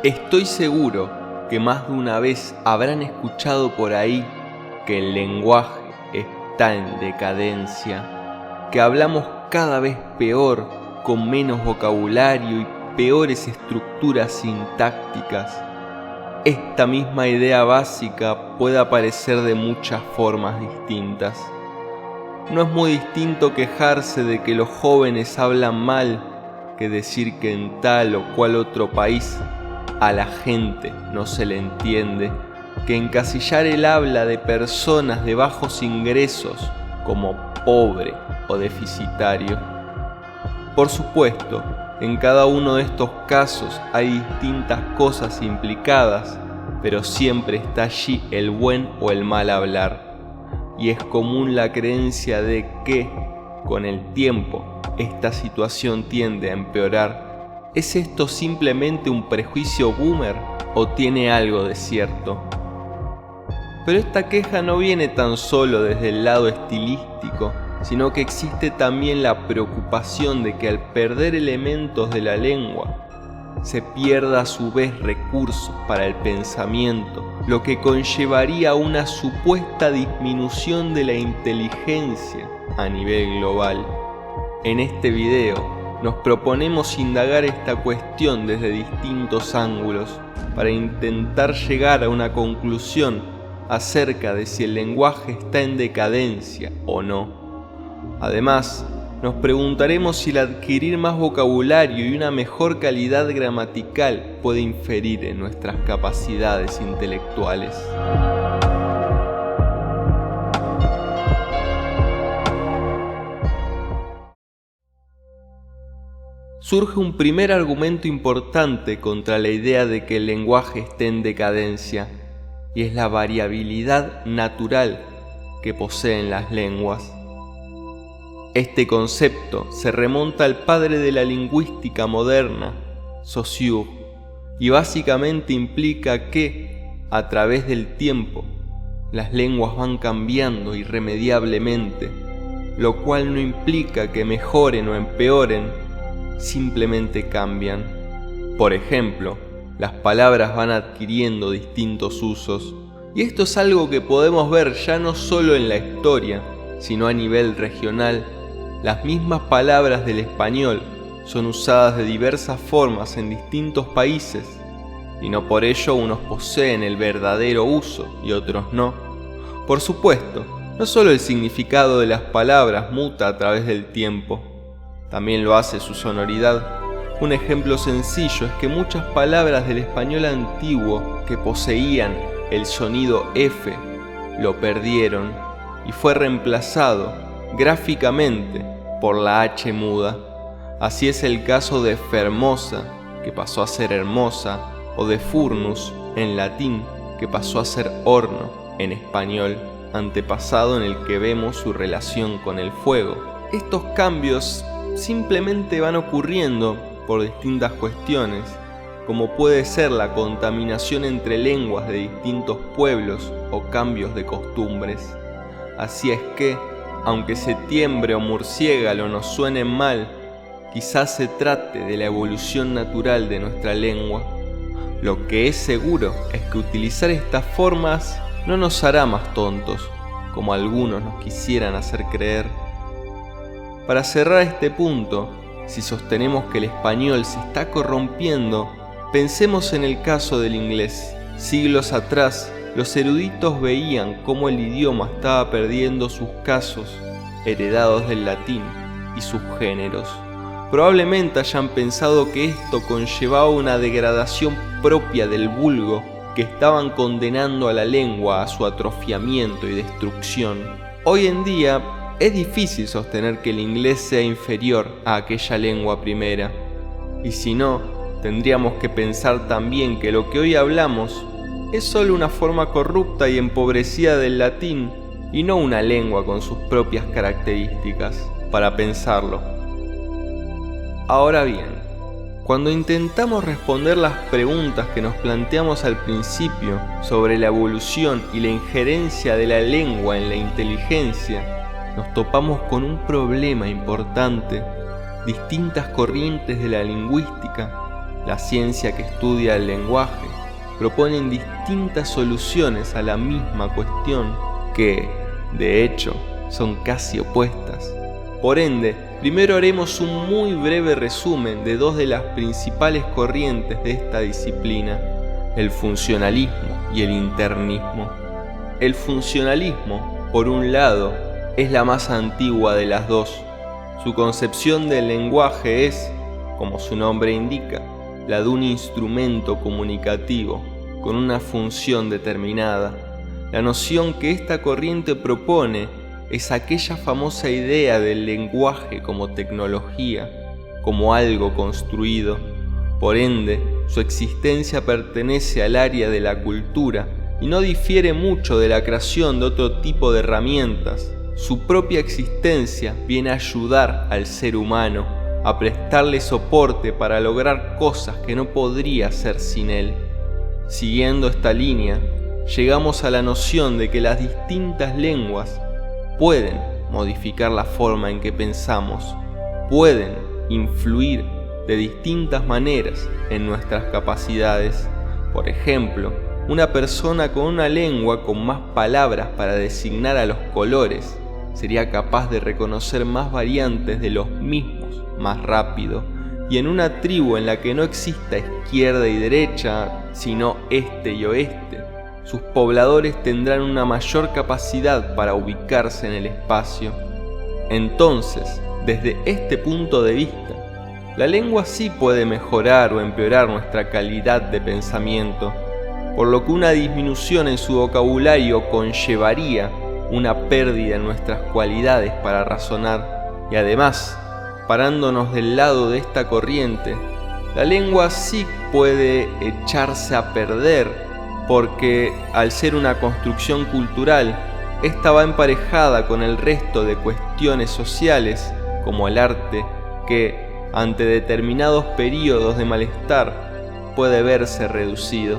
Estoy seguro que más de una vez habrán escuchado por ahí que el lenguaje está en decadencia, que hablamos cada vez peor, con menos vocabulario y peores estructuras sintácticas. Esta misma idea básica puede aparecer de muchas formas distintas. No es muy distinto quejarse de que los jóvenes hablan mal que decir que en tal o cual otro país a la gente no se le entiende, que encasillar el habla de personas de bajos ingresos como pobre o deficitario. Por supuesto, en cada uno de estos casos hay distintas cosas implicadas, pero siempre está allí el buen o el mal hablar. Y es común la creencia de que, con el tiempo, esta situación tiende a empeorar. ¿Es esto simplemente un prejuicio boomer o tiene algo de cierto? Pero esta queja no viene tan solo desde el lado estilístico, sino que existe también la preocupación de que al perder elementos de la lengua, se pierda a su vez recursos para el pensamiento, lo que conllevaría una supuesta disminución de la inteligencia a nivel global. En este video nos proponemos indagar esta cuestión desde distintos ángulos para intentar llegar a una conclusión acerca de si el lenguaje está en decadencia o no. Además, nos preguntaremos si el adquirir más vocabulario y una mejor calidad gramatical puede inferir en nuestras capacidades intelectuales. Surge un primer argumento importante contra la idea de que el lenguaje esté en decadencia, y es la variabilidad natural que poseen las lenguas. Este concepto se remonta al padre de la lingüística moderna, Saussure, y básicamente implica que, a través del tiempo, las lenguas van cambiando irremediablemente, lo cual no implica que mejoren o empeoren, simplemente cambian. Por ejemplo, las palabras van adquiriendo distintos usos, y esto es algo que podemos ver ya no solo en la historia, sino a nivel regional. Las mismas palabras del español son usadas de diversas formas en distintos países, y no por ello unos poseen el verdadero uso y otros no. Por supuesto, no solo el significado de las palabras muta a través del tiempo, también lo hace su sonoridad. Un ejemplo sencillo es que muchas palabras del español antiguo que poseían el sonido F lo perdieron y fue reemplazado gráficamente por la H muda. Así es el caso de fermosa, que pasó a ser hermosa, o de furnus en latín, que pasó a ser horno en español, antepasado en el que vemos su relación con el fuego. Estos cambios simplemente van ocurriendo por distintas cuestiones, como puede ser la contaminación entre lenguas de distintos pueblos o cambios de costumbres. Así es que, aunque septiembre o murciélago nos suenen mal, quizás se trate de la evolución natural de nuestra lengua. Lo que es seguro es que utilizar estas formas no nos hará más tontos, como algunos nos quisieran hacer creer. Para cerrar este punto, si sostenemos que el español se está corrompiendo, pensemos en el caso del inglés. Siglos atrás, los eruditos veían cómo el idioma estaba perdiendo sus casos heredados del latín y sus géneros. Probablemente hayan pensado que esto conllevaba una degradación propia del vulgo, que estaban condenando a la lengua a su atrofiamiento y destrucción. Hoy en día es difícil sostener que el inglés sea inferior a aquella lengua primera, y si no, tendríamos que pensar también que lo que hoy hablamos es solo una forma corrupta y empobrecida del latín, y no una lengua con sus propias características, para pensarlo. Ahora bien, cuando intentamos responder las preguntas que nos planteamos al principio sobre la evolución y la injerencia de la lengua en la inteligencia, nos topamos con un problema importante. Distintas corrientes de la lingüística la ciencia que estudia el lenguaje, proponen distintas soluciones a la misma cuestión que, de hecho, son casi opuestas. Por ende, primero haremos un muy breve resumen de dos de las principales corrientes de esta disciplina, el funcionalismo y el internismo. El funcionalismo, por un lado, es la más antigua de las dos. Su concepción del lenguaje es, como su nombre indica, la de un instrumento comunicativo con una función determinada. La noción que esta corriente propone es aquella famosa idea del lenguaje como tecnología, como algo construido. Por ende, su existencia pertenece al área de la cultura y no difiere mucho de la creación de otro tipo de herramientas. Su propia existencia viene a ayudar al ser humano, a prestarle soporte para lograr cosas que no podría hacer sin él. Siguiendo esta línea, llegamos a la noción de que las distintas lenguas pueden modificar la forma en que pensamos, pueden influir de distintas maneras en nuestras capacidades. Por ejemplo, una persona con una lengua con más palabras para designar a los colores sería capaz de reconocer más variantes de los mismos más rápido, y en una tribu en la que no exista izquierda y derecha, sino este y oeste, sus pobladores tendrán una mayor capacidad para ubicarse en el espacio. Entonces, desde este punto de vista, la lengua sí puede mejorar o empeorar nuestra calidad de pensamiento, por lo que una disminución en su vocabulario conllevaría una pérdida en nuestras cualidades para razonar. Y además, parándonos del lado de esta corriente, la lengua sí puede echarse a perder, porque al ser una construcción cultural, esta va emparejada con el resto de cuestiones sociales, como el arte, que, ante determinados periodos de malestar, puede verse reducido.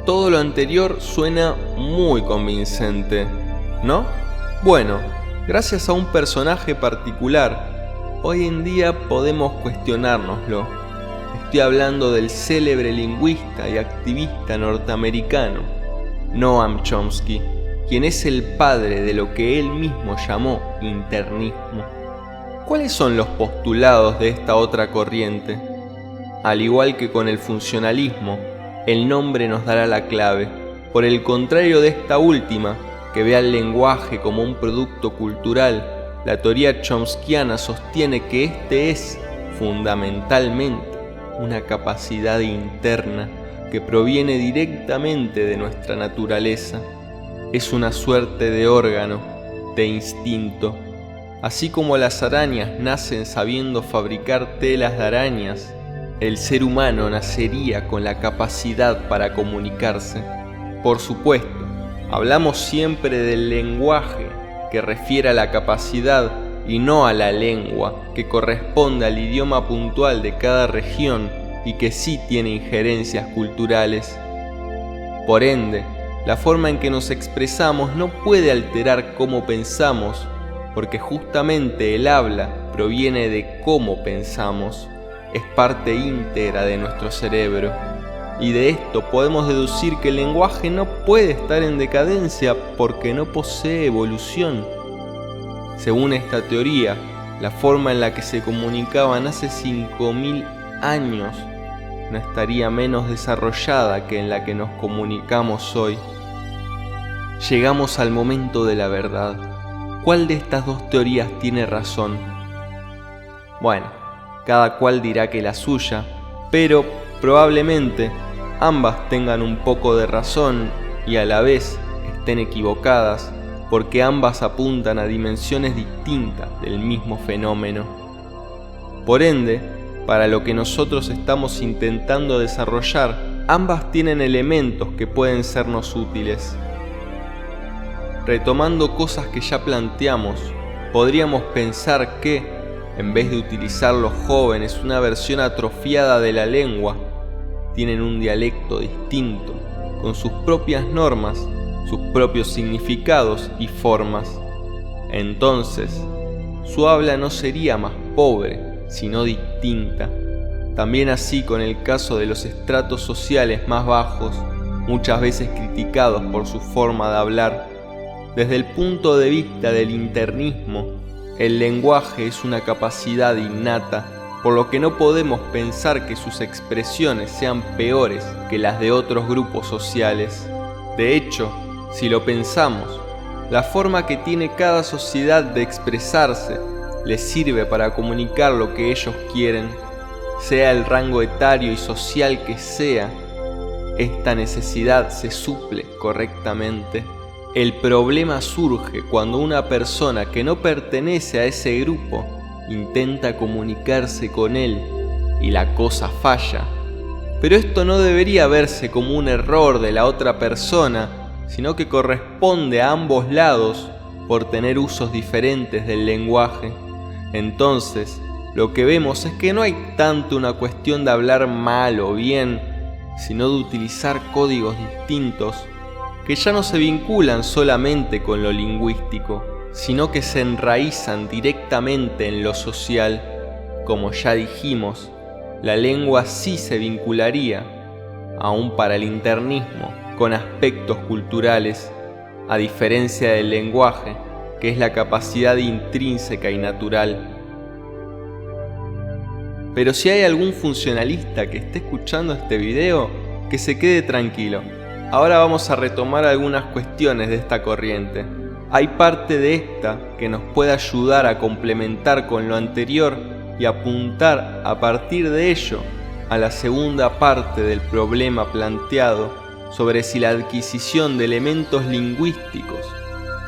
Todo lo anterior suena muy convincente, ¿no? Bueno, gracias a un personaje particular, hoy en día podemos cuestionárnoslo. Estoy hablando del célebre lingüista y activista norteamericano, Noam Chomsky, quien es el padre de lo que él mismo llamó internismo. ¿Cuáles son los postulados de esta otra corriente? Al igual que con el funcionalismo, el nombre nos dará la clave. Por el contrario de esta última, que ve al lenguaje como un producto cultural, la teoría chomskiana sostiene que este es, fundamentalmente, una capacidad interna que proviene directamente de nuestra naturaleza. Es una suerte de órgano, de instinto. Así como las arañas nacen sabiendo fabricar telas de arañas, el ser humano nacería con la capacidad para comunicarse. Por supuesto, hablamos siempre del lenguaje, que refiere a la capacidad, y no a la lengua, que corresponde al idioma puntual de cada región y que sí tiene injerencias culturales. Por ende, la forma en que nos expresamos no puede alterar cómo pensamos, porque justamente el habla proviene de cómo pensamos. Es parte íntegra de nuestro cerebro, y de esto podemos deducir que el lenguaje no puede estar en decadencia porque no posee evolución. Según esta teoría, la forma en la que se comunicaban hace 5000 años no estaría menos desarrollada que en la que nos comunicamos hoy. Llegamos al momento de la verdad. ¿Cuál de estas dos teorías tiene razón? Bueno, cada cual dirá que la suya, pero probablemente ambas tengan un poco de razón y a la vez estén equivocadas, porque ambas apuntan a dimensiones distintas del mismo fenómeno. Por ende, para lo que nosotros estamos intentando desarrollar, ambas tienen elementos que pueden sernos útiles. Retomando cosas que ya planteamos, podríamos pensar que, en vez de utilizar los jóvenes una versión atrofiada de la lengua, tienen un dialecto distinto, con sus propias normas, sus propios significados y formas. Entonces, su habla no sería más pobre, sino distinta. También así con el caso de los estratos sociales más bajos, muchas veces criticados por su forma de hablar. Desde el punto de vista del internismo, el lenguaje es una capacidad innata, por lo que no podemos pensar que sus expresiones sean peores que las de otros grupos sociales. De hecho, si lo pensamos, la forma que tiene cada sociedad de expresarse les sirve para comunicar lo que ellos quieren, sea el rango etario y social que sea. Esta necesidad se suple correctamente. El problema surge cuando una persona que no pertenece a ese grupo intenta comunicarse con él y la cosa falla. Pero esto no debería verse como un error de la otra persona, sino que corresponde a ambos lados por tener usos diferentes del lenguaje. Entonces, lo que vemos es que no hay tanto una cuestión de hablar mal o bien, sino de utilizar códigos distintos que ya no se vinculan solamente con lo lingüístico, sino que se enraizan directamente en lo social. Como ya dijimos, la lengua sí se vincularía, aún para el internismo, con aspectos culturales, a diferencia del lenguaje, que es la capacidad intrínseca y natural. Pero si hay algún funcionalista que esté escuchando este video, que se quede tranquilo. Ahora vamos a retomar algunas cuestiones de esta corriente. Hay parte de esta que nos puede ayudar a complementar con lo anterior y apuntar a partir de ello a la segunda parte del problema planteado sobre si la adquisición de elementos lingüísticos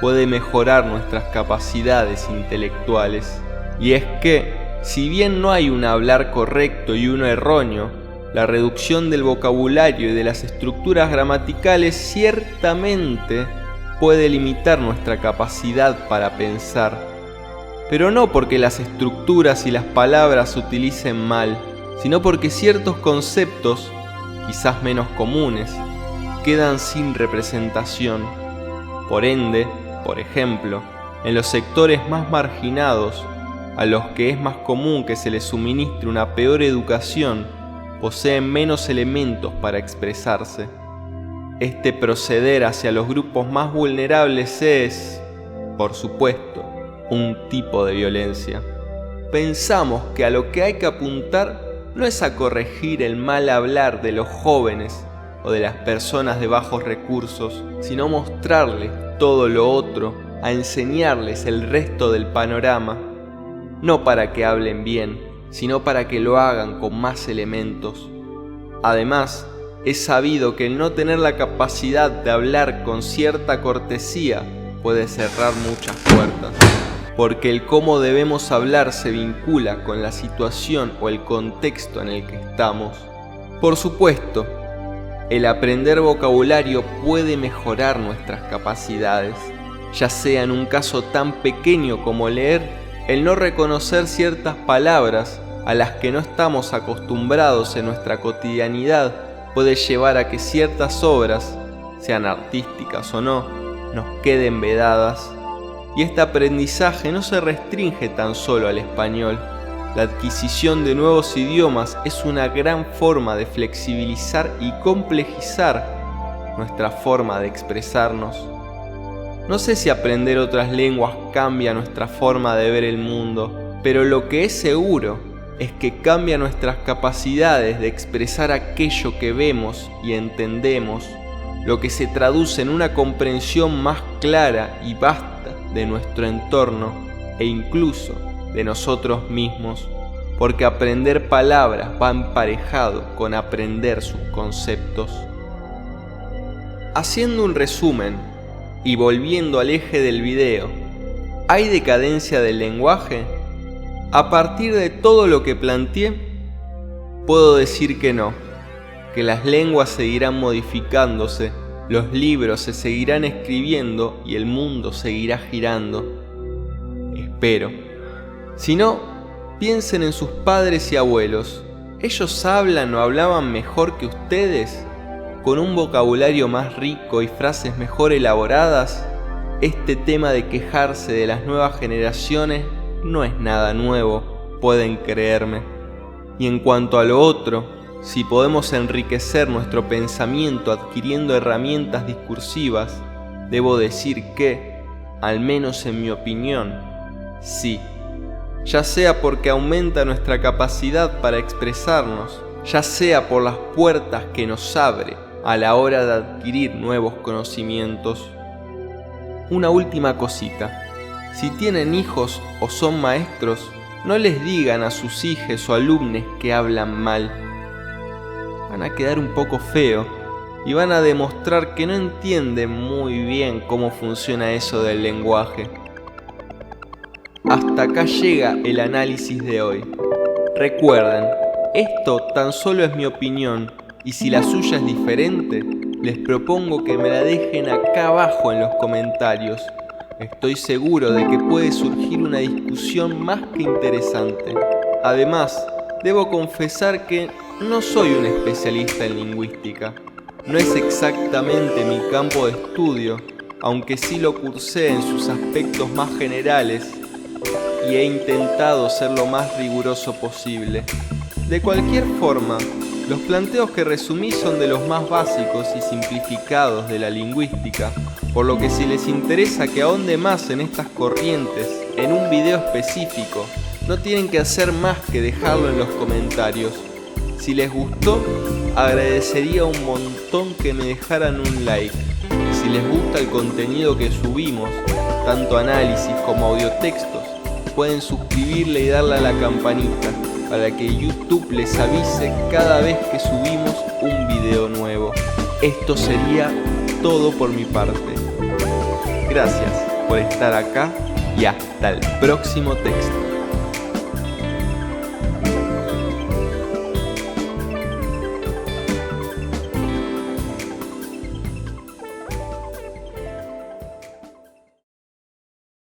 puede mejorar nuestras capacidades intelectuales. Y es que, si bien no hay un hablar correcto y uno erróneo, la reducción del vocabulario y de las estructuras gramaticales ciertamente puede limitar nuestra capacidad para pensar, pero no porque las estructuras y las palabras se utilicen mal, sino porque ciertos conceptos, quizás menos comunes, quedan sin representación. Por ende, por ejemplo, en los sectores más marginados, a los que es más común que se les suministre una peor educación, poseen menos elementos para expresarse. Este proceder hacia los grupos más vulnerables es, por supuesto, un tipo de violencia. Pensamos que a lo que hay que apuntar no es a corregir el mal hablar de los jóvenes o de las personas de bajos recursos, sino mostrarles todo lo otro, a enseñarles el resto del panorama, no para que hablen bien, sino para que lo hagan con más elementos. Además, es sabido que el no tener la capacidad de hablar con cierta cortesía puede cerrar muchas puertas, porque el cómo debemos hablar se vincula con la situación o el contexto en el que estamos. Por supuesto, el aprender vocabulario puede mejorar nuestras capacidades, ya sea en un caso tan pequeño como leer. El no reconocer ciertas palabras a las que no estamos acostumbrados en nuestra cotidianidad puede llevar a que ciertas obras, sean artísticas o no, nos queden vedadas. Y este aprendizaje no se restringe tan solo al español. La adquisición de nuevos idiomas es una gran forma de flexibilizar y complejizar nuestra forma de expresarnos. No sé si aprender otras lenguas cambia nuestra forma de ver el mundo, pero lo que es seguro es que cambia nuestras capacidades de expresar aquello que vemos y entendemos, lo que se traduce en una comprensión más clara y vasta de nuestro entorno e incluso de nosotros mismos, porque aprender palabras va emparejado con aprender sus conceptos. Haciendo un resumen, y volviendo al eje del video, ¿hay decadencia del lenguaje? A partir de todo lo que planteé, puedo decir que no, que las lenguas seguirán modificándose, los libros se seguirán escribiendo y el mundo seguirá girando. Espero. Si no, piensen en sus padres y abuelos. ¿Ellos hablan o hablaban mejor que ustedes? ¿Con un vocabulario más rico y frases mejor elaboradas? Este tema de quejarse de las nuevas generaciones no es nada nuevo, pueden creerme. Y en cuanto a lo otro, si podemos enriquecer nuestro pensamiento adquiriendo herramientas discursivas, debo decir que, al menos en mi opinión, sí. Ya sea porque aumenta nuestra capacidad para expresarnos, ya sea por las puertas que nos abre a la hora de adquirir nuevos conocimientos. Una última cosita. Si tienen hijos o son maestros, no les digan a sus hijos o alumnos que hablan mal. Van a quedar un poco feo y van a demostrar que no entienden muy bien cómo funciona eso del lenguaje. Hasta acá llega el análisis de hoy. Recuerden, esto tan solo es mi opinión y si la suya es diferente, les propongo que me la dejen acá abajo en los comentarios. Estoy seguro de que puede surgir una discusión más que interesante. Además, debo confesar que no soy un especialista en lingüística. No es exactamente mi campo de estudio, aunque sí lo cursé en sus aspectos más generales y he intentado ser lo más riguroso posible. De cualquier forma, los planteos que resumí son de los más básicos y simplificados de la lingüística, por lo que si les interesa que ahonde más en estas corrientes en un video específico, no tienen que hacer más que dejarlo en los comentarios. Si les gustó, agradecería un montón que me dejaran un like. Si les gusta el contenido que subimos, tanto análisis como audiotextos, pueden suscribirle y darle a la campanita para que YouTube les avise cada vez que subimos un video nuevo. Esto sería todo por mi parte. Gracias por estar acá y hasta el próximo texto.